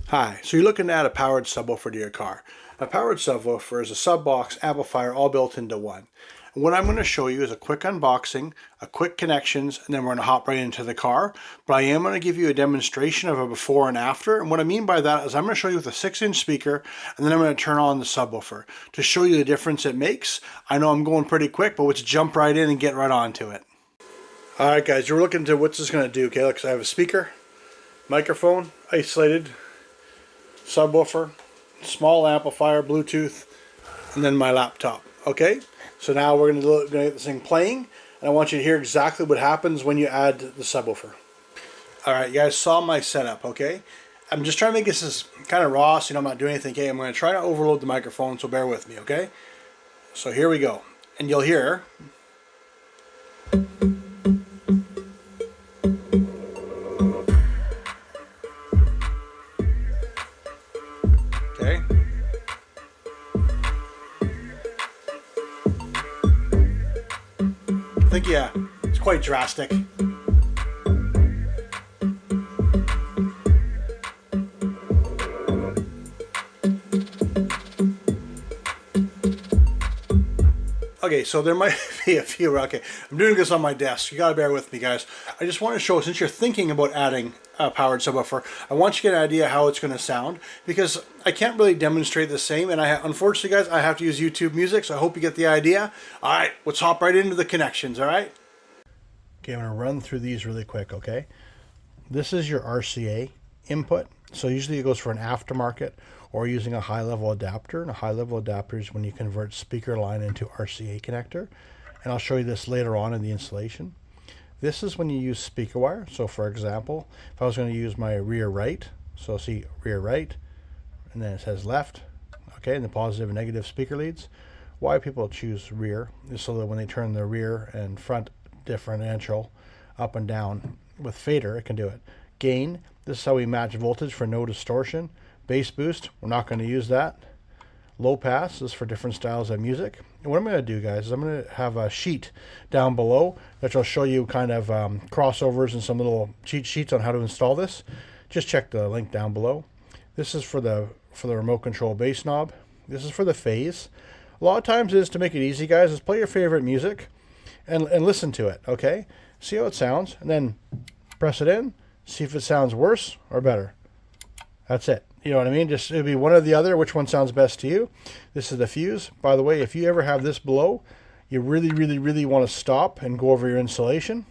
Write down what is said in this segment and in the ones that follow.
Hi, so you're looking at a powered subwoofer to your car. A powered subwoofer is a sub-box amplifier all built into one. And what I'm going to show you is a quick unboxing, a quick connections, and then we're going to hop right into the car. But I am going to give you a demonstration of a before and after. And what I mean by that is I'm going to show you with a 6-inch speaker, and then I'm going to turn on the subwoofer to show you the difference it makes. I know I'm going pretty quick, but let's jump right in and get right onto it. Alright guys, you're looking to what's this going to do, okay? Because I have a speaker, microphone, isolated, subwoofer, small amplifier, Bluetooth, and then my laptop. Okay, so now we're going to get this thing playing, and I want you to hear exactly what happens when you add the subwoofer. Alright, you guys saw my setup, okay? I'm just trying to make this as kind of raw, so I'm not doing anything. Okay, I'm going to try to overload the microphone, so bear with me, okay? So here we go, and you'll hear. Okay. I think, yeah, it's quite drastic. Okay, so there might be a few. Okay, I'm doing this on my desk. You gotta bear with me, guys. I just want to show, since you're thinking about adding a powered subwoofer, I want you to get an idea how it's going to sound, because I can't really demonstrate the same, and unfortunately, guys, I have to use YouTube Music, so I hope you get the idea. All right, let's hop right into the connections, all right? Okay, I'm going to run through these really quick, okay? This is your RCA input. So usually it goes for an aftermarket or using a high-level adapter. And a high-level adapter is when you convert speaker line into RCA connector. And I'll show you this later on in the installation. This is when you use speaker wire. So for example, if I was going to use my rear right, so see rear right, and then it says left, okay, and the positive and negative speaker leads. Why people choose rear is so that when they turn the rear and front differential up and down with fader, it can do it. Gain, this is how we match voltage for no distortion. Bass boost, we're not going to use that. Low pass is for different styles of music. And what I'm going to do, guys, is I'm going to have a sheet down below which will show you kind of crossovers and some little cheat sheets on how to install this. Just check the link down below. This is for the remote control bass knob. This is for the phase. A lot of times it is, to make it easy, guys, is play your favorite music and listen to it, okay? See how it sounds, and then press it in, see if it sounds worse or better. That's it. You know what I mean? Just it'll be one or the other, which one sounds best to you. This is the fuse. By the way, if you ever have this below, you really want to stop and go over your installation.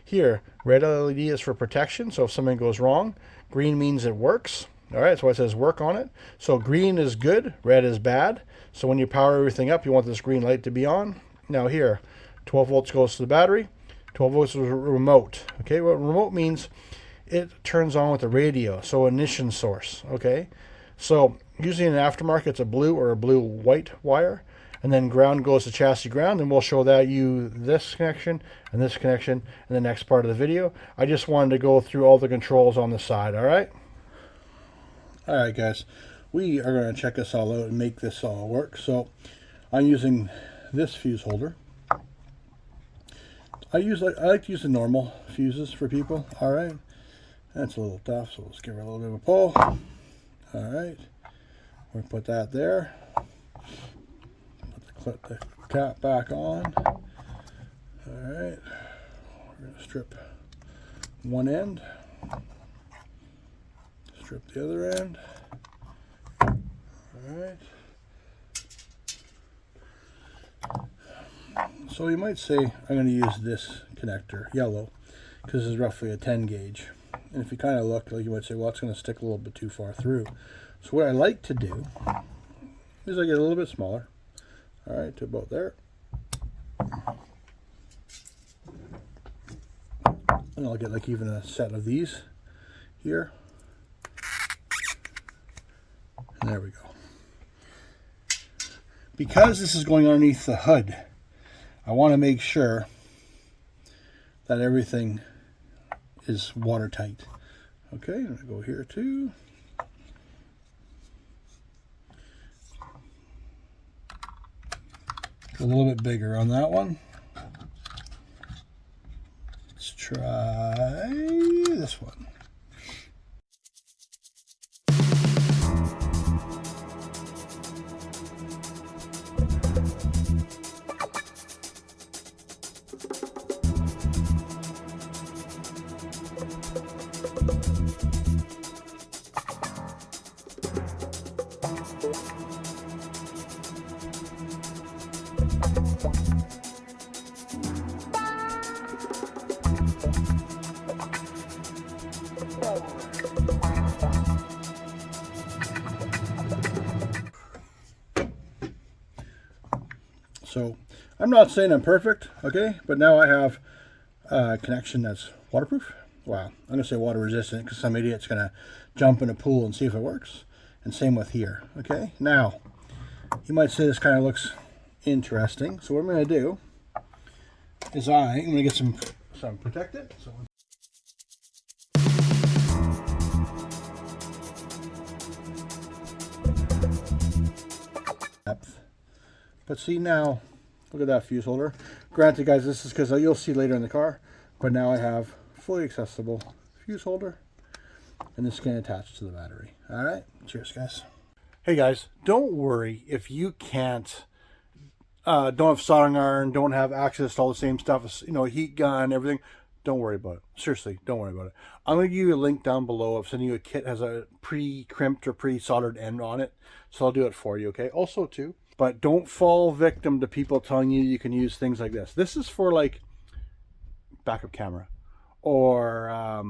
Here, red LED is for protection, so if something goes wrong. Green means it works. All right, that's why it says work on it. So green is good, red is bad. So when you power everything up, you want this green light to be on. Now here, 12 volts goes to the battery, 12 volts is remote. Okay, what remote means, it turns on with the radio, so ignition source. Okay, so usually in an aftermarket, it's a blue or a blue-white wire, and then ground goes to chassis ground, and we'll show that you this connection and this connection in the next part of the video. I just wanted to go through all the controls on the side. All right, guys, we are going to check this all out and make this all work. So I'm using this fuse holder. I like to use the normal fuses for people. All right, that's a little tough, so let's give her a little bit of a pull. All right, we're gonna put that there. Put the cap back on. All right, we're gonna strip one end, strip the other end. All right. So you might say I'm going to use this connector, yellow, because this is roughly a 10 gauge. And if you kind of look, like you might say, well, it's going to stick a little bit too far through. So what I like to do is I get a little bit smaller, all right, to about there. And I'll get like even a set of these here. And there we go. Because this is going underneath the hood, I want to make sure that everything is watertight. Okay, I'm going to go here too. A little bit bigger on that one. Let's try this one. So I'm not saying I'm perfect, okay, but now I have a connection that's waterproof. Wow, I'm going to say water resistant because some idiot's going to jump in a pool and see if it works. And same with here, okay? Now, you might say this kind of looks interesting. So what I'm going to do is I'm going to get some protectant. So depth. But see now, look at that fuse holder. Granted, guys, this is because you'll see later in the car, but now I have fully accessible fuse holder, and this can attach to the battery. All right, cheers, guys. Hey guys, don't worry if you can't, don't have soldering iron, don't have access to all the same stuff, you know, heat gun, everything. Don't worry about it. Seriously, don't worry about it. I'm going to give you a link down below of sending you a kit that has a pre-crimped or pre-soldered end on it. So I'll do it for you, okay? Also too, but don't fall victim to people telling you can use things like this. This is for like backup camera or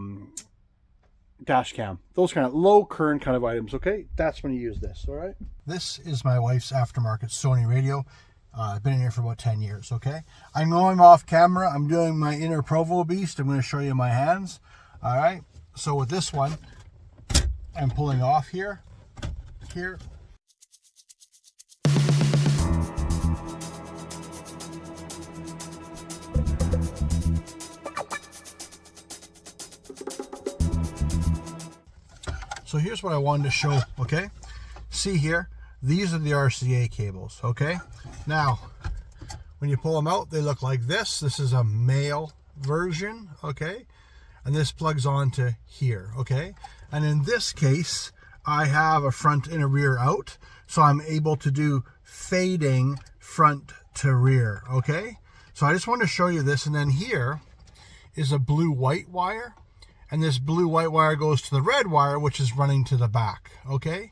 dash cam, those kind of low current kind of items, okay? That's when you use this, all right? This is my wife's aftermarket Sony radio. I've been in here for about 10 years, okay? I'm going off camera. I'm doing my inner Provo beast. I'm going to show you my hands, all right? So with this one, I'm pulling off here. So here's what I wanted to show, okay? See here, these are the RCA cables, okay? Now, when you pull them out, they look like this. This is a male version, okay? And this plugs onto here, okay? And in this case, I have a front and a rear out, so I'm able to do fading front to rear, okay? So I just want to show you this, and then here is a blue-white wire, and this blue-white wire goes to the red wire, which is running to the back, okay?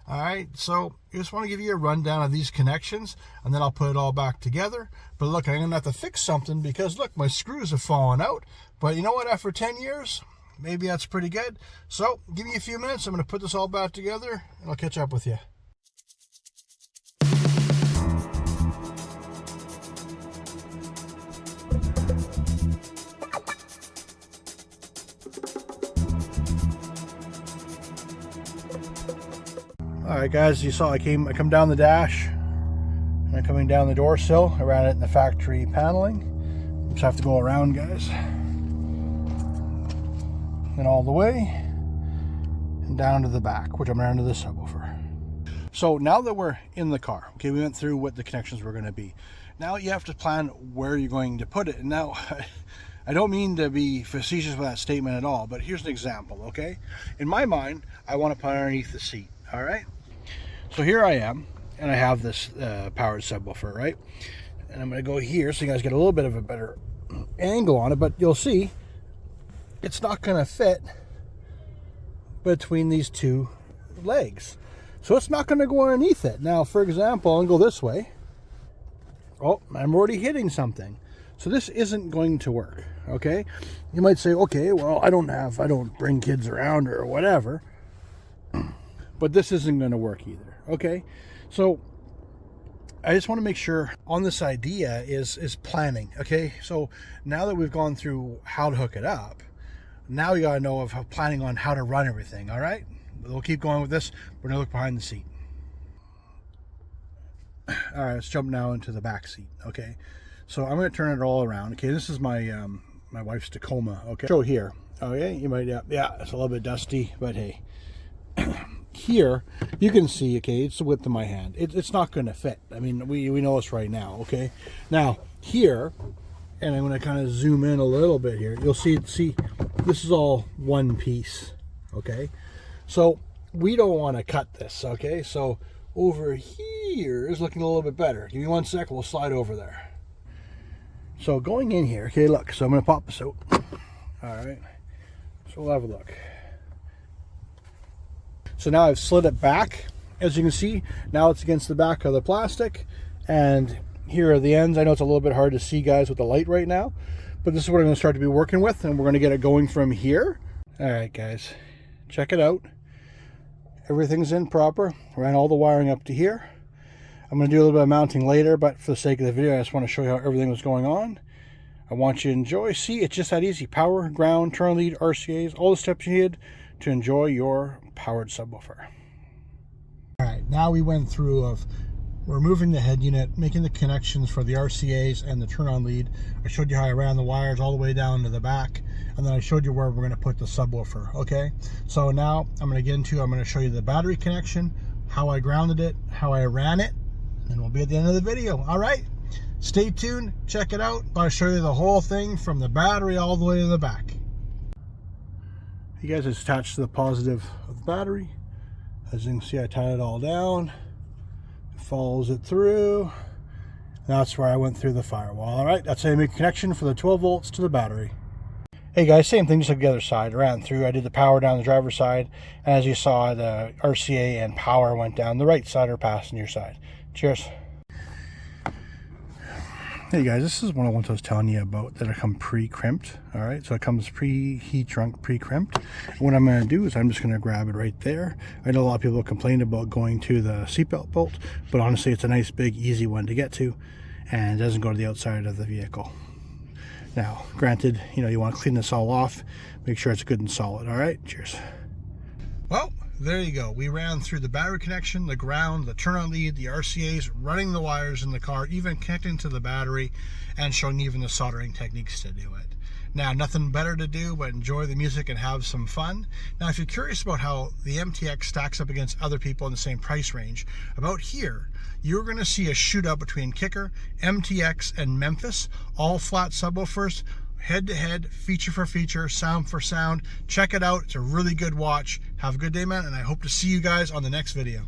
All right, so I just want to give you a rundown of these connections, and then I'll put it all back together. But look, I'm going to have to fix something because, look, my screws have fallen out. But you know what? After 10 years, maybe that's pretty good. So give me a few minutes. I'm going to put this all back together, and I'll catch up with you. All right, guys, you saw I come down the dash, and I'm coming down the door sill. I ran it in the factory paneling. Just have to go around, guys, and all the way, and down to the back, which I'm around to the subwoofer. So now that we're in the car, okay, we went through what the connections were going to be. Now you have to plan where you're going to put it. And now, I don't mean to be facetious with that statement at all, but here's an example, okay? In my mind, I want to put it underneath the seat, all right? So here I am, and I have this powered subwoofer, right? And I'm going to go here so you guys get a little bit of a better angle on it, but you'll see it's not going to fit between these two legs. So it's not going to go underneath it. Now, for example, I'll go this way. Oh, I'm already hitting something. So this isn't going to work, okay? You might say, okay, well, I don't bring kids around or whatever. But this isn't going to work either, okay? So I just want to make sure on this idea is planning, okay? So now that we've gone through how to hook it up, now you got to know of planning on how to run everything, all right? We'll keep going with this. We're going to look behind the seat. All right, let's jump now into the back seat, okay? So I'm going to turn it all around, okay? This is my my wife's Tacoma, okay? Show here, okay? You might, yeah, it's a little bit dusty, but hey. Here you can see, okay, it's the width of my hand. It's not going to fit. I mean, we know this right now, okay? Now here, and I'm going to kind of zoom in a little bit here, you'll see this is all one piece, okay? So we don't want to cut this, okay? So over here is looking a little bit better. Give me 1 sec, we'll slide over there. So going in here, okay, look, so I'm going to pop this out. All right, so we'll have a look. So now I've slid it back. As you can see, now it's against the back of the plastic. And here are the ends. I know it's a little bit hard to see, guys, with the light right now. But this is what I'm going to start to be working with. And we're going to get it going from here. All right, guys. Check it out. Everything's in proper. Ran all the wiring up to here. I'm going to do a little bit of mounting later, but for the sake of the video, I just want to show you how everything was going on. I want you to enjoy. See, it's just that easy. Power, ground, turn on lead, RCAs, all the steps you need to enjoy your powered subwoofer. All right, now we went through of removing the head unit, making the connections for the RCAs and the turn on lead. I showed you how I ran the wires all the way down to the back, and then I showed you where we're going to put the subwoofer. Okay, so now I'm going to show you the battery connection, how I grounded it, how I ran it, and we'll be at the end of the video. All right, stay tuned, check it out. I'll show you the whole thing from the battery all the way to the back. You guys, it's attached to the positive of the battery. As you can see, I tied it all down. It follows it through. That's where I went through the firewall. All right, that's how you make a connection for the 12 volts to the battery. Hey guys, same thing, just like the other side. I ran through, I did the power down the driver's side, and as you saw, the RCA and power went down the right side or passenger side. Cheers. Hey guys, this is one of the ones I was telling you about that come pre-crimped. All right, so it comes pre-heat shrunk, pre-crimped. What I'm going to do is I'm just going to grab it right there. I know a lot of people complain about going to the seatbelt bolt, but honestly, it's a nice, big, easy one to get to, and it doesn't go to the outside of the vehicle. Now, granted, you want to clean this all off, make sure it's good and solid. All right, cheers. Well, there you go. We ran through the battery connection, the ground, the turn on lead, the RCAs, running the wires in the car, even connecting to the battery, and showing even the soldering techniques to do it. Now, nothing better to do but enjoy the music and have some fun. Now, if you're curious about how the MTX stacks up against other people in the same price range, about here, you're going to see a shootout between Kicker, MTX, and Memphis, all flat subwoofers, head-to-head, feature for feature, sound for sound. Check it out. It's a really good watch. Have a good day, man, and I hope to see you guys on the next video.